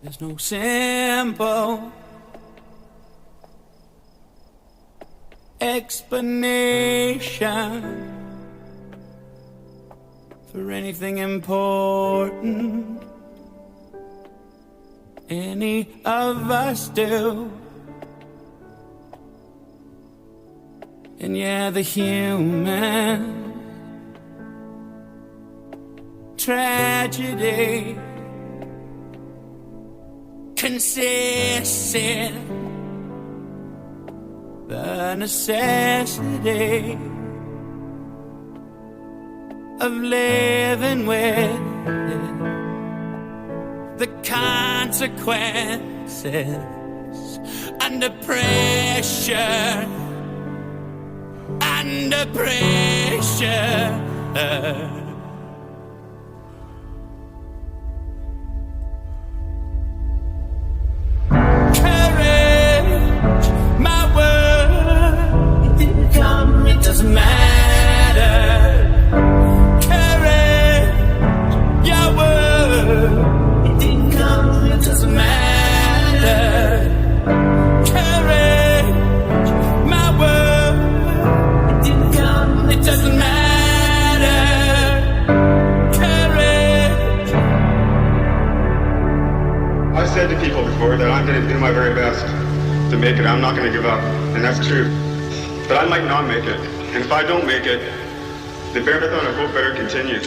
There's no simple explanation for anything important any of us do. And yeah, the human tragedy consists in the necessity of living with the consequences under pressure, under pressure. Doesn't matter. Courage, your word, it didn't come, it doesn't matter. Courage, my word, it didn't come, it doesn't matter. Courage. I've said to people before that I'm going to do my very best to make it. I'm not going to give up, and that's true. But I might not make it. And if I don't make it, the marathon of hope better continue.